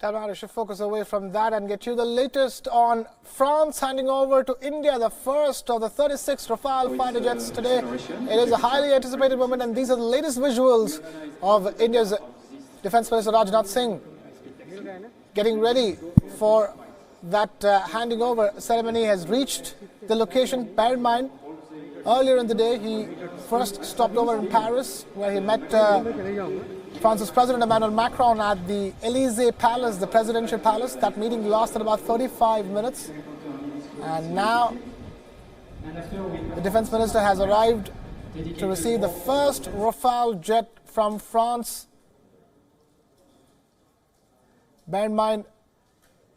Time now to shift focus away from that and get you the latest on France handing over to India the first of the 36 Rafale fighter jets today. It is a highly anticipated moment, and these are the latest visuals of India's Defence Minister Rajnath Singh getting ready for that handing over ceremony. Has reached the location. Bear in mind, earlier in the day he first stopped over in Paris, where he met France's President Emmanuel Macron at the Élysée Palace, the presidential palace. That meeting lasted about 35 minutes. And now the Defence Minister has arrived to receive the first Rafale jet from France. Bear in mind,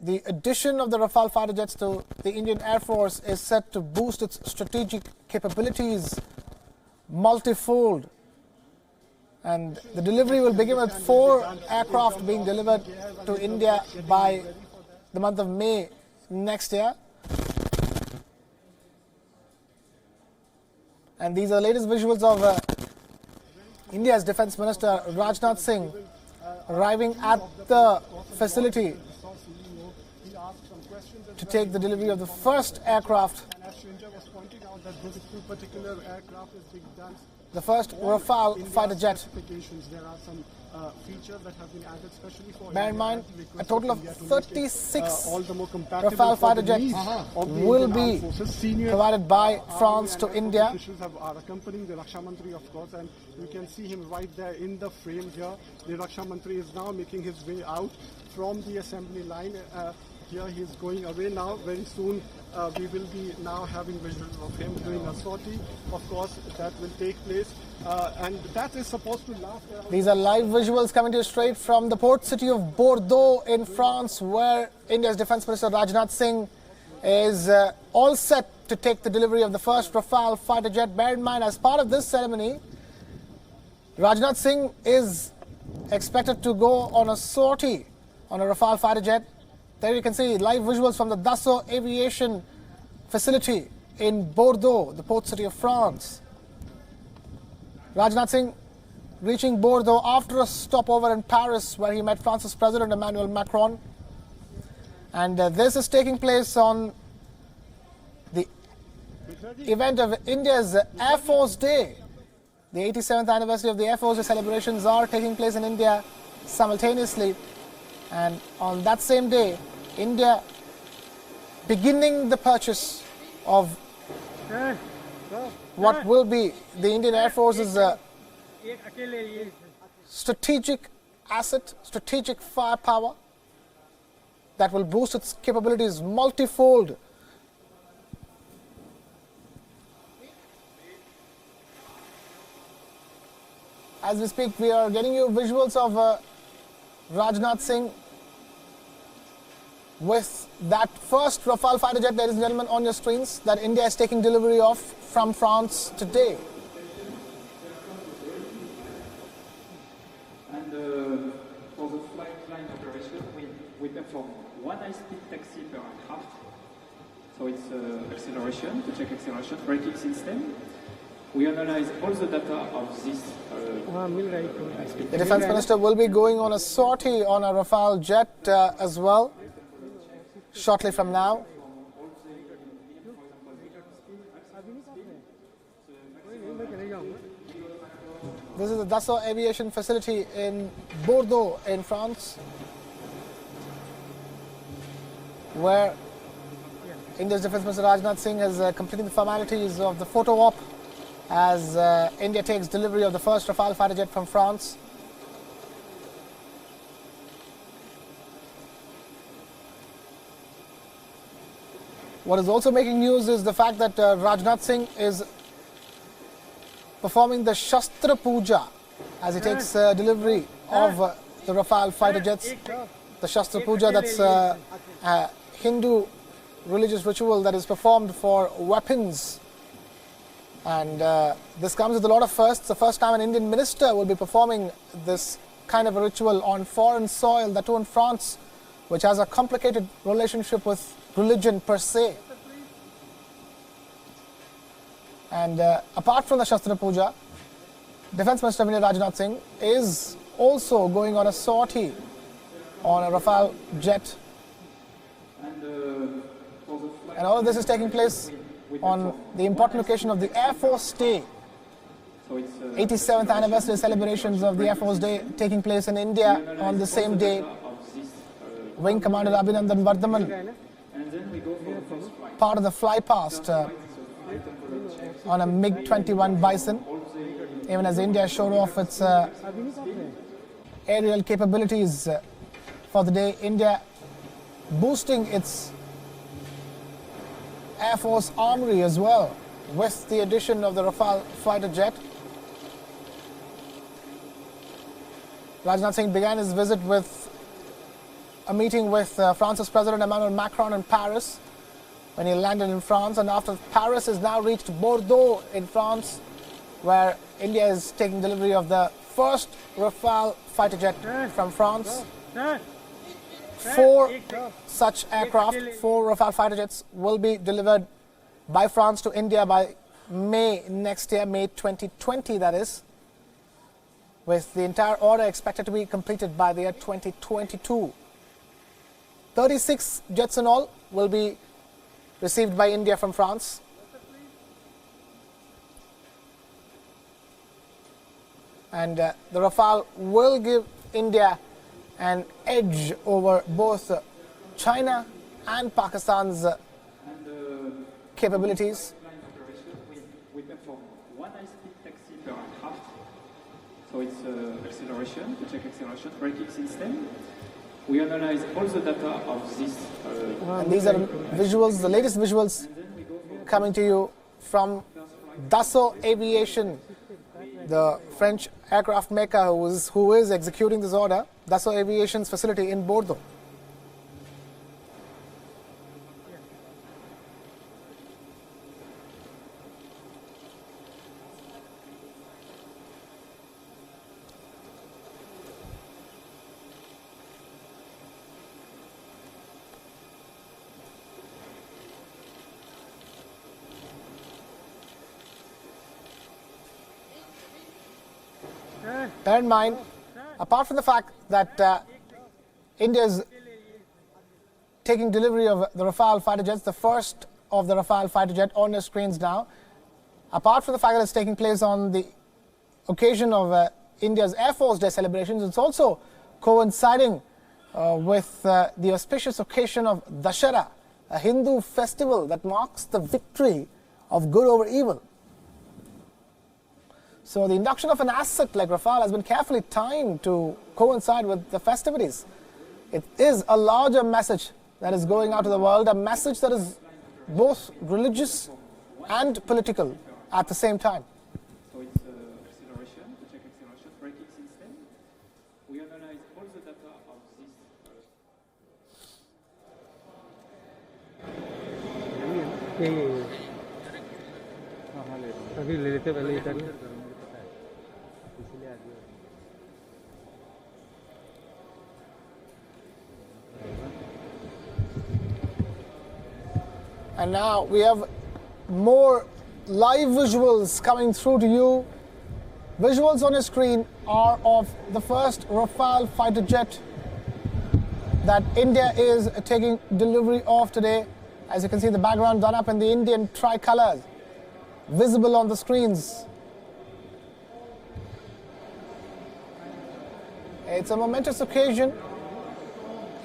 the addition of the Rafale fighter jets to the Indian Air Force is set to boost its strategic capabilities multifold. And the delivery will begin with 4 aircraft being delivered to India by the month of May next year. And these are the latest visuals of India's Defence Minister Rajnath Singh arriving at the facility to take the delivery of the first aircraft. The first Rafale fighter jet. There are some features that have been added specially for Bear in mind, a total of 36 Rafale fighter jets will be provided by France to India. Officials are accompanying the Raksha Mantri, of course, and you can see him right there in the frame here. The Raksha Mantri is now making his way out from the assembly line. Here he is going away now. Very soon we will be now having visuals of him doing a sortie. Of course, that will take place, and that is supposed to last. These are live visuals coming to you straight from the port city of Bordeaux in France, where India's Defence Minister Rajnath Singh is all set to take the delivery of the first Rafale fighter jet. Bear in mind, as part of this ceremony, Rajnath Singh is expected to go on a sortie on a Rafale fighter jet. There you can see live visuals from the Dassault Aviation facility in Bordeaux, the port city of France. Rajnath Singh reaching Bordeaux after a stopover in Paris, where he met France's President Emmanuel Macron. And this is taking place on the event of India's Air Force Day. The 87th anniversary of the Air Force Day celebrations are taking place in India simultaneously. And on that same day, India beginning the purchase of what will be the Indian Air Force's strategic asset, strategic firepower that will boost its capabilities multifold. As we speak, we are getting you visuals of Rajnath Singh with that first Rafale fighter jet, ladies and gentlemen, on your screens, that India is taking delivery of from France today. And for the flight operation, we perform one high-speed taxi per aircraft. So it's acceleration, to check acceleration, braking system. We analyze all the data of this. The Defence Minister will be going on a sortie on a Rafale jet as well, shortly from now. This is the Dassault Aviation facility in Bordeaux in France, where India's Defence Minister Rajnath Singh has completed the formalities of the photo op as India takes delivery of the first Rafale fighter jet from France. What is also making news is the fact that Rajnath Singh is performing the Shastra Puja as he takes delivery of the Rafale fighter jets. The Shastra Puja, that's a Hindu religious ritual that is performed for weapons. And this comes with a lot of firsts. The first time an Indian minister will be performing this kind of a ritual on foreign soil, that too in France, which has a complicated relationship with religion per se. And apart from the Shastra Puja, Defence Minister Rajnath Singh is also going on a sortie on a Rafale jet. And all of this is taking place on the important occasion of the Air Force Day. 87th anniversary celebrations of the Air Force Day taking place in India on the same day. Wing Commander Abhinandan Vardhaman, part of the fly past on a MiG-21 Bison, even as India showed off its aerial capabilities for the day. India boosting its Air Force armory as well with the addition of the Rafale fighter jet. Rajnath Singh began his visit with a meeting with France's President Emmanuel Macron in Paris when he landed in France, and after Paris has now reached Bordeaux in France, where India is taking delivery of the first Rafale fighter jet from France. 4 such aircraft, 4 Rafale fighter jets will be delivered by France to India by May next year, May 2020 that is, with the entire order expected to be completed by the year 2022. 36 jets in all will be received by India from France. And the Rafale will give India an edge over both China and Pakistan's capabilities. We perform one high-speed taxi per aircraft. So it's acceleration, to check acceleration, braking system. We analyze all the data of this. And these are visuals, the latest visuals coming to you from Dassault Aviation, the French aircraft maker who is executing this order, Dassault Aviation's facility in Bordeaux. Bear in mind, apart from the fact that India is taking delivery of the Rafale fighter jets, the first of the Rafale fighter jet on your screens now, apart from the fact that it's taking place on the occasion of India's Air Force Day celebrations, it's also coinciding with the auspicious occasion of Dussehra, a Hindu festival that marks the victory of good over evil. So the induction of an asset like Rafale has been carefully timed to coincide with the festivities. It is a larger message that is going out to the world, a message that is both religious and political at the same time. So it's acceleration, to check acceleration, braking system. We analyze all the data of this. अभी ले लेते पहले इधर इसलिए आगे And now we have more live visuals coming through to you. Visuals on your screen are of the first Rafale fighter jet that India is taking delivery of today. As you can see, the background done up in the Indian tricolours, visible on the screens. It's a momentous occasion.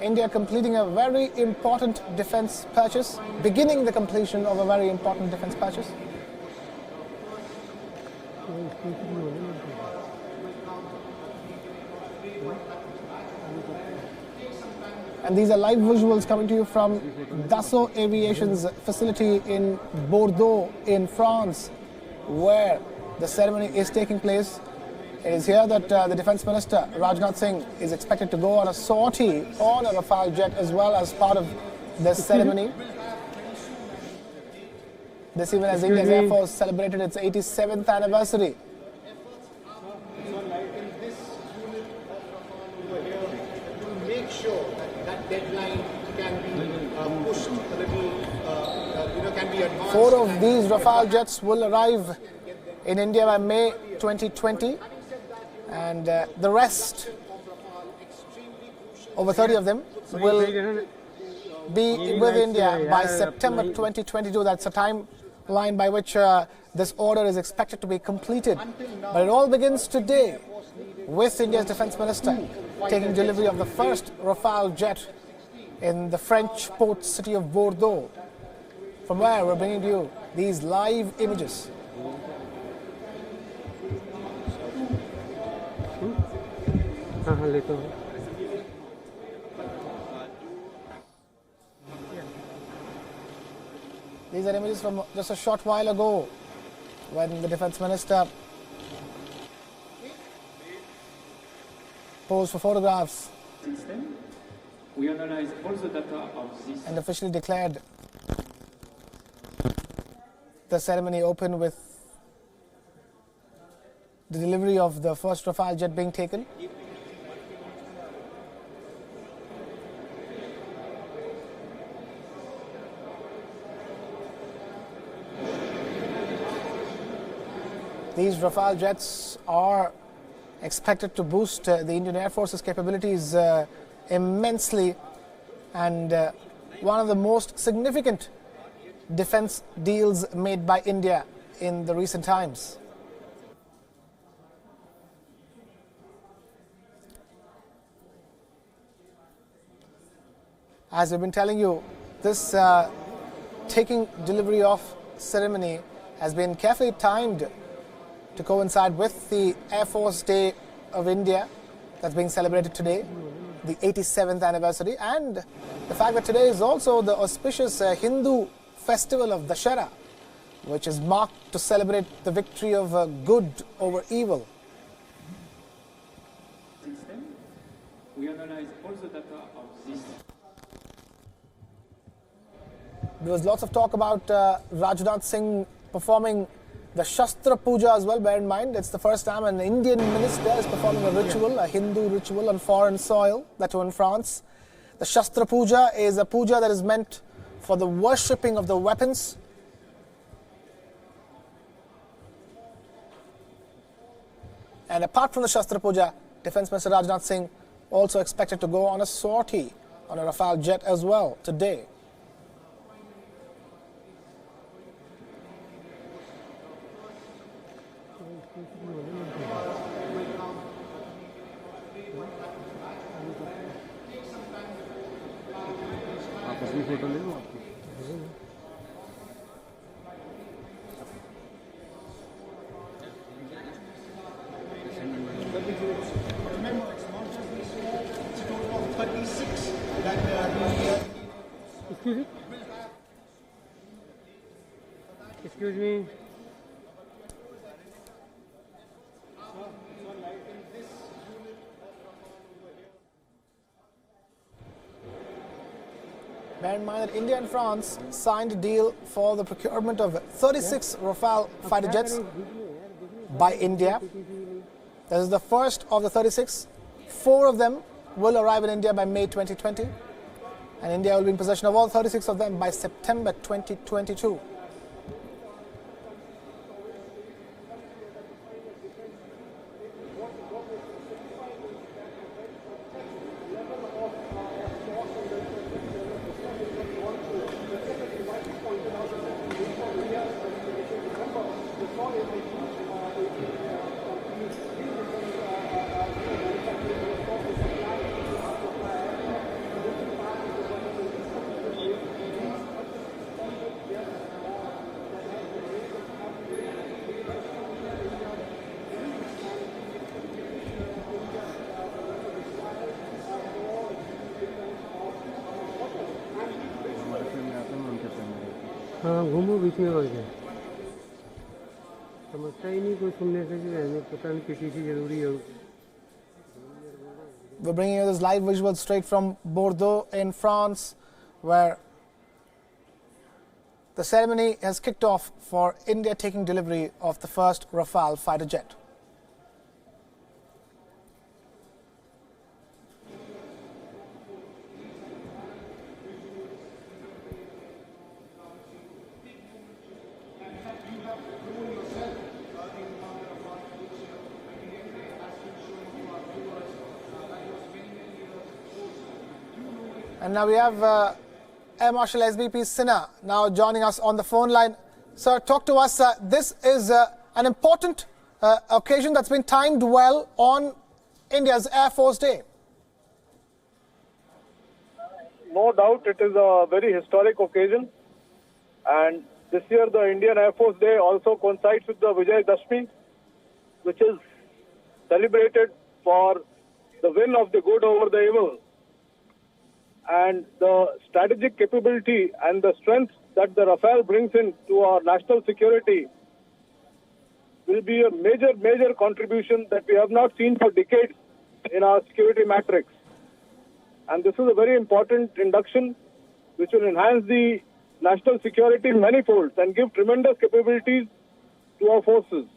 India completing a very important defence purchase, beginning the completion of a very important defence purchase. And these are live visuals coming to you from Dassault Aviation's facility in Bordeaux in France, where the ceremony is taking place. It is here that the Defence Minister, Rajnath Singh, is expected to go on a sortie on a Rafale jet as well as part of this ceremony. This even as India's Air Force celebrated its 87th anniversary. To make sure that deadline can be pushed a little, can be advanced. 4 of these Rafale jets will arrive in India by May 2020. And the rest over 30 of them, will be with India by September 2022. That's a timeline by which this order is expected to be completed. But it all begins today with India's Defence Minister taking delivery of the first Rafale jet in the French port city of Bordeaux, from where we're bringing you these live images. These are images from just a short while ago when the Defence Minister posed for photographs we analyze all the data of this and officially declared the ceremony open with the delivery of the first Rafale jet being taken. These Rafale jets are expected to boost the Indian Air Force's capabilities immensely, and one of the most significant defense deals made by India in the recent times. As we've been telling you, this taking delivery of ceremony has been carefully timed to coincide with the Air Force Day of India that's being celebrated today, the 87th anniversary, and the fact that today is also the auspicious Hindu festival of Dassault, which is marked to celebrate the victory of good over evil. system. We analyze all the data of this. There was lots of talk about Rajnath Singh performing the Shastra Puja as well. Bear in mind, it's the first time an Indian minister is performing a ritual, a Hindu ritual on foreign soil, that too in France. The Shastra Puja is a puja that is meant for the worshipping of the weapons. And apart from the Shastra Puja, Defence Minister Rajnath Singh also expected to go on a sortie on a Rafale jet as well today. Excuse me. Bear in mind that India and France signed a deal for the procurement of 36 Rafale fighter jets by India. This is the first of the 36. 4 of them will arrive in India by May 2020, and India will be in possession of all 36 of them by September 2022. हाँ घूमो बीच में करके समझता ही नहीं कोई सुनने से जो है पता नहीं किसी की जरूरी है. We're bringing you this live visual straight from Bordeaux in France, where the ceremony has kicked off for India taking delivery of the first Rafale fighter jet. And now we have Air Marshal SBP Sinha now joining us on the phone line. Sir, talk to us. This is an important occasion that's been timed well on India's Air Force Day. No doubt it is a very historic occasion, and this year the Indian Air Force Day also coincides with the Vijay Dashmi, which is celebrated for the win of the good over the evil. And the strategic capability and the strength that the Rafale brings in to our national security will be a major contribution that we have not seen for decades in our security matrix. And this is a very important induction which will enhance the national security manifolds and give tremendous capabilities to our forces.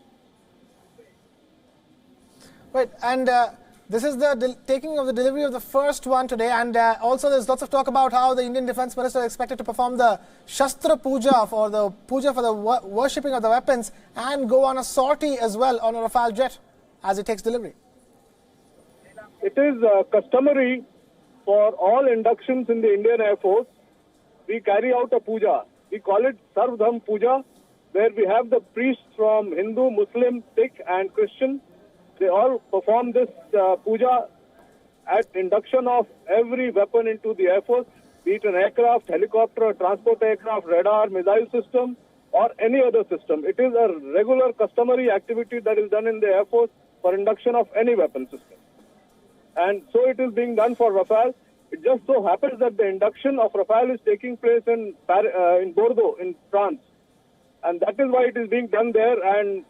Right, and this is the taking of the delivery of the first one today, and also there's lots of talk about how the Indian Defence Minister is expected to perform the Shastra Puja, for the worshipping of the weapons, and go on a sortie as well on a Rafale jet as it takes delivery. It is customary for all inductions in the Indian Air Force. We carry out a puja. We call it Sarv Dharm Puja, where we have the priests from Hindu, Muslim, Sikh and Christian. They all perform this puja at induction of every weapon into the Air Force, be it an aircraft, helicopter, transport aircraft, radar, missile system or any other system. It is a regular customary activity that is done in the Air Force for induction of any weapon system. And so it is being done for Rafale. It just so happens that the induction of Rafale is taking place in Bordeaux, in France. And that is why it is being done there. And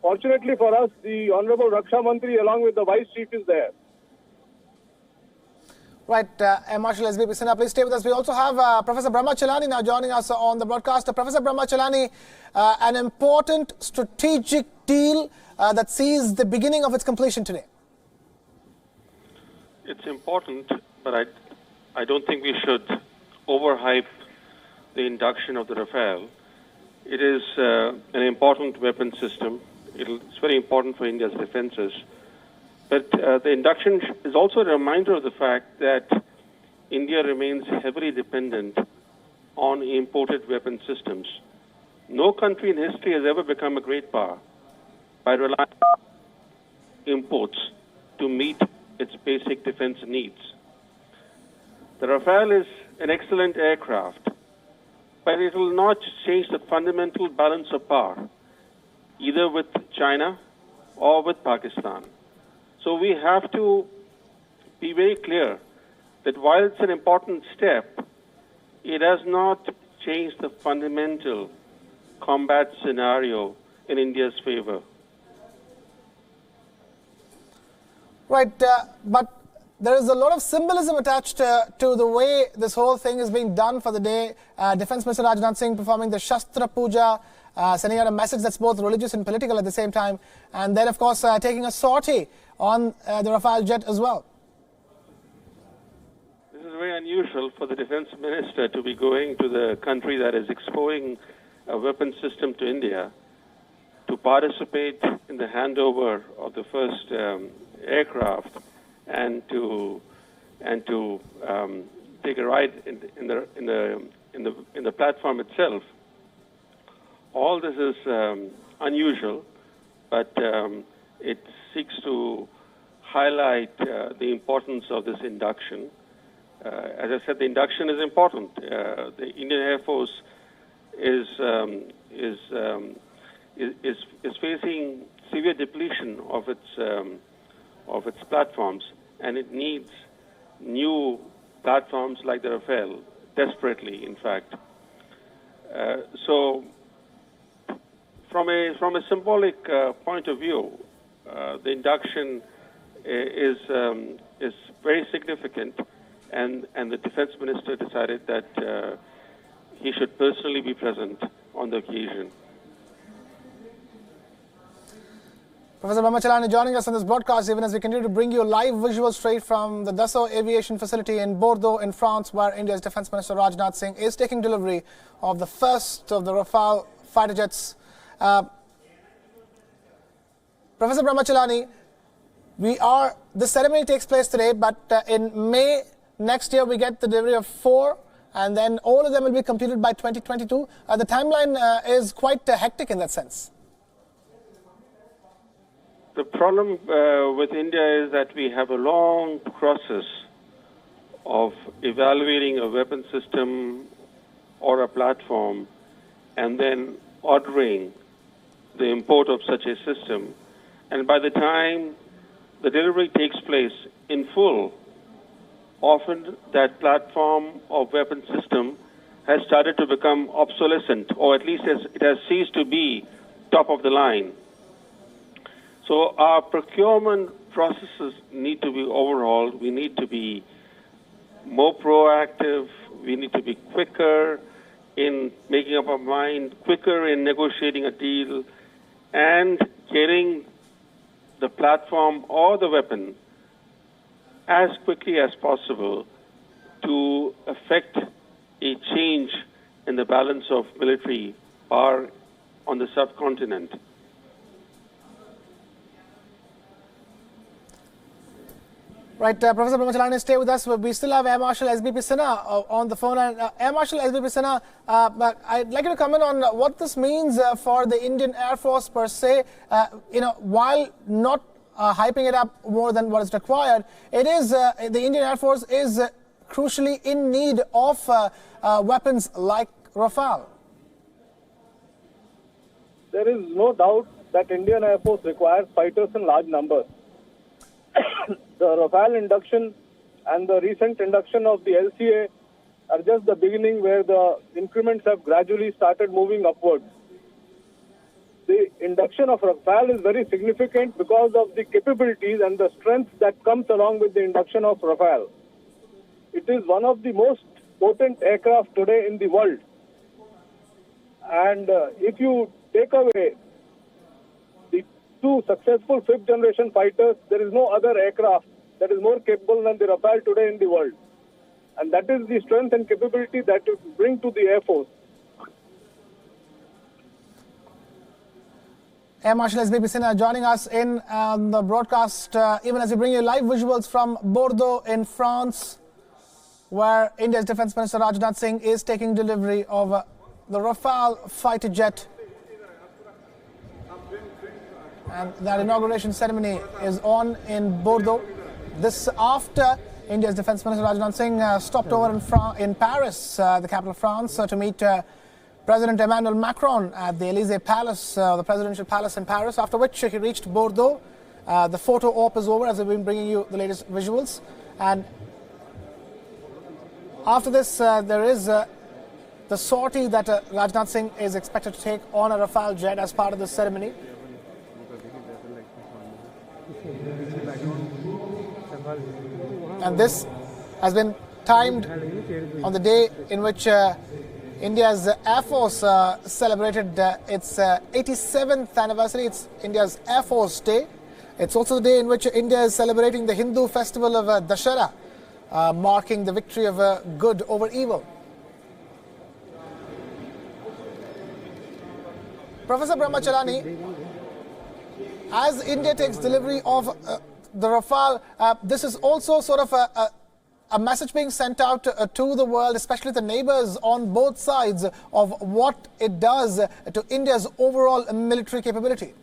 fortunately for us, the Honorable Raksha Mantri along with the Vice Chief is there. Right, Air Marshal SBP Sinha, please stay with us. We also have Professor Brahma Chelani now joining us on the broadcast. Professor Brahma Chelani, an important strategic deal that sees the beginning of its completion today. It's important, but I don't think we should overhype the induction of the Rafale. It is an important weapon system. It's very important for India's defenses. But the induction is also a reminder of the fact that India remains heavily dependent on imported weapon systems. No country in history has ever become a great power by relying on imports to meet its basic defense needs. The Rafale is an excellent aircraft, but it will not change the fundamental balance of power, either with China or with Pakistan. So we have to be very clear that while it's an important step, it does not change the fundamental combat scenario in India's favor. Right, but there is a lot of symbolism attached to the way this whole thing is being done for the day. Defence Minister Rajnath Singh performing the Shastra Puja, sending out a message that's both religious and political at the same time, and then of course taking a sortie on the Rafale jet as well. This is very unusual for the Defence Minister to be going to the country that is exporting a weapon system to India to participate in the handover of the first aircraft and to take a ride in the platform itself. All this is unusual, but it seeks to highlight the importance of this induction. As I said, the induction is important. The Indian Air Force is facing severe depletion of its platforms, and it needs new platforms like the Rafale desperately, in fact. So, from a symbolic point of view, the induction is very significant, and the Defence Minister decided that he should personally be present on the occasion. Professor Brahma Chelani joining us on this broadcast, even as we continue to bring you live visuals straight from the Dassault Aviation facility in Bordeaux in France, where India's Defence Minister Rajnath Singh is taking delivery of the first of the Rafale fighter jets. Professor Brahma Chelani, the ceremony takes place today, but in May next year we get the delivery of 4, and then all of them will be completed by 2022. The timeline is quite hectic in that sense. The problem with India is that we have a long process of evaluating a weapon system or a platform and then ordering the import of such a system. And by the time the delivery takes place in full, often that platform or weapon system has started to become obsolescent, or at least it has ceased to be top of the line. So our procurement processes need to be overhauled. We need to be more proactive. We need to be quicker in making up our mind, quicker in negotiating a deal, and getting the platform or the weapon as quickly as possible to effect a change in the balance of military power on the subcontinent. Right, Professor Brahmachalani, stay with us. We still have Air Marshal SBP Sinha on the phone. And Air Marshal SBP Sinha, I'd like you to comment on what this means for the Indian Air Force per se. While not hyping it up more than what is required, it is the Indian Air Force is crucially in need of weapons like Rafale. There is no doubt that Indian Air Force requires fighters in large numbers. The Rafale induction and the recent induction of the LCA are just the beginning, where the increments have gradually started moving upwards. The induction of Rafale is very significant because of the capabilities and the strength that comes along with the induction of Rafale. It is one of the most potent aircraft today in the world. And if you take away the 2 successful 5th generation fighters, there is no other aircraft that is more capable than the Rafale today in the world. And that is the strength and capability that it bring to the Air Force. Air Marshal SBP Sinha joining us in the broadcast, even as we bring you live visuals from Bordeaux in France, where India's Defence Minister Rajnath Singh is taking delivery of the Rafale fighter jet. And that inauguration ceremony is on in Bordeaux. This after India's Defence Minister Rajnath Singh stopped over in Paris, the capital of France, to meet President Emmanuel Macron at the Élysée Palace, the presidential palace in Paris, after which he reached Bordeaux. The photo op is over as we've been bringing you the latest visuals. And after this, there is the sortie that Rajnath Singh is expected to take on a Rafale jet as part of the ceremony. And this has been timed on the day in which India's Air Force celebrated its 87th anniversary. It's India's Air Force Day. It's also the day in which India is celebrating the Hindu festival of Dassault, marking the victory of good over evil. Professor Brahmachalani, as India takes delivery of the Rafale, this is also sort of a message being sent out to the world, especially the neighbors on both sides, of what it does to India's overall military capability.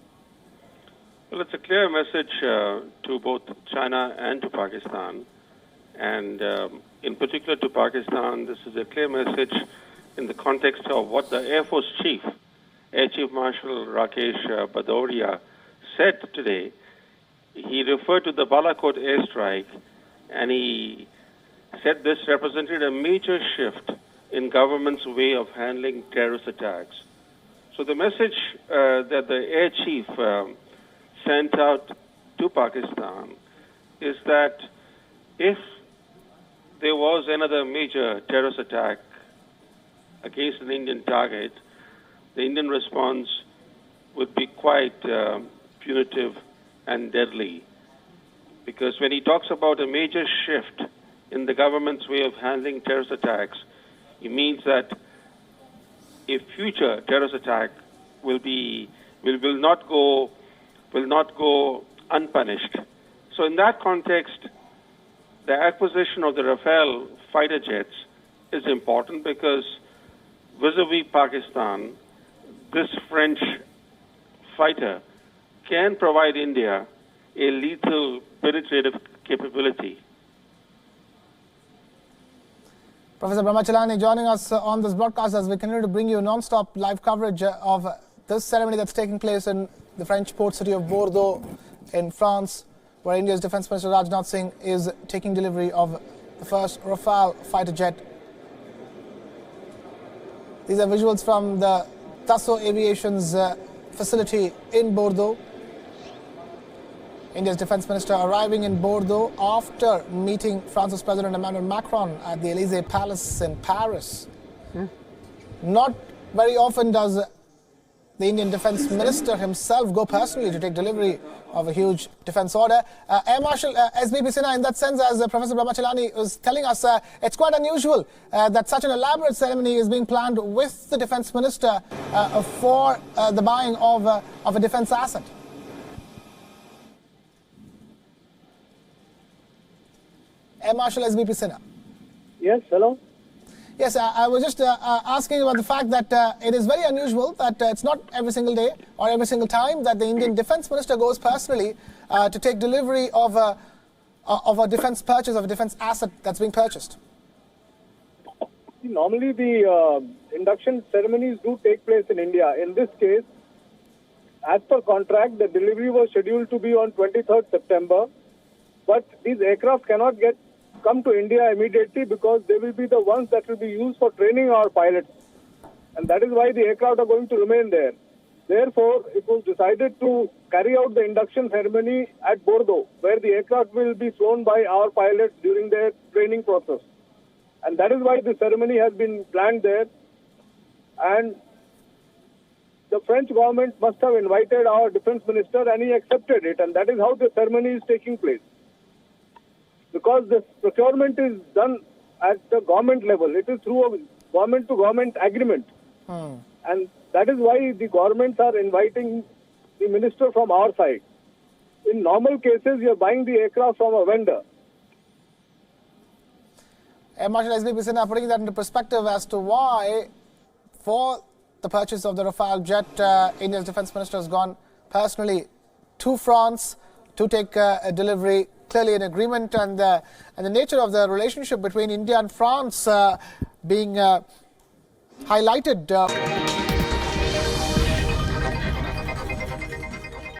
Well, it's a clear message to both China and to Pakistan. And in particular to Pakistan, this is a clear message in the context of what the Air Force Chief, Air Chief Marshal Rakesh Bhadauria, said today. He referred to the Balakot airstrike, and he said this represented a major shift in government's way of handling terrorist attacks. So the message that the Air Chief sent out to Pakistan is that if there was another major terrorist attack against an Indian target, the Indian response would be quite punitive and deadly. Because when he talks about a major shift in the government's way of handling terrorist attacks, he means that a future terrorist attack will not go unpunished. So in that context, the acquisition of the Rafale fighter jets is important because vis-a-vis Pakistan, this French fighter can provide India a lethal penetrative capability. Professor Brahmachalani joining us on this broadcast as we continue to bring you non-stop live coverage of this ceremony that's taking place in the French port city of Bordeaux in France, where India's Defence Minister Rajnath Singh is taking delivery of the first Rafale fighter jet. These are visuals from the Dassault Aviation's facility in Bordeaux. India's Defence Minister arriving in Bordeaux after meeting France's President Emmanuel Macron at the Elysee Palace in Paris. Not very often does the Indian Defence Minister himself go personally to take delivery of a huge defence order. Air Marshal SBP Sinha, in that sense, as Professor Brahmachalani was telling us, it's quite unusual that such an elaborate ceremony is being planned with the Defence Minister for the buying of a defence asset. Air Marshal SBP Sinha. Yes, hello. Yes, I was just asking about the fact that it is very unusual that it's not every single day or every single time that the Indian Defence Minister goes personally to take delivery of a defence purchase, of a defence asset that's being purchased. Normally the induction ceremonies do take place in India. In this case, as per contract, the delivery was scheduled to be on 23rd September, but these aircraft cannot come to India immediately because they will be the ones that will be used for training our pilots. And that is why the aircraft are going to remain there. Therefore, it was decided to carry out the induction ceremony at Bordeaux, where the aircraft will be flown by our pilots during their training process. And that is why the ceremony has been planned there. And the French government must have invited our defense minister and he accepted it. And that is how the ceremony is taking place. Because this procurement is done at the government level. It is through a government-to-government agreement. And that is why the governments are inviting the minister from our side. In normal cases, you are buying the aircraft from a vendor. Air Marshal SBP Sinha putting that into perspective as to why, for the purchase of the Rafale jet, India's Defence Minister has gone personally to France to take a delivery. Clearly an agreement, and the nature of the relationship between India and France being highlighted.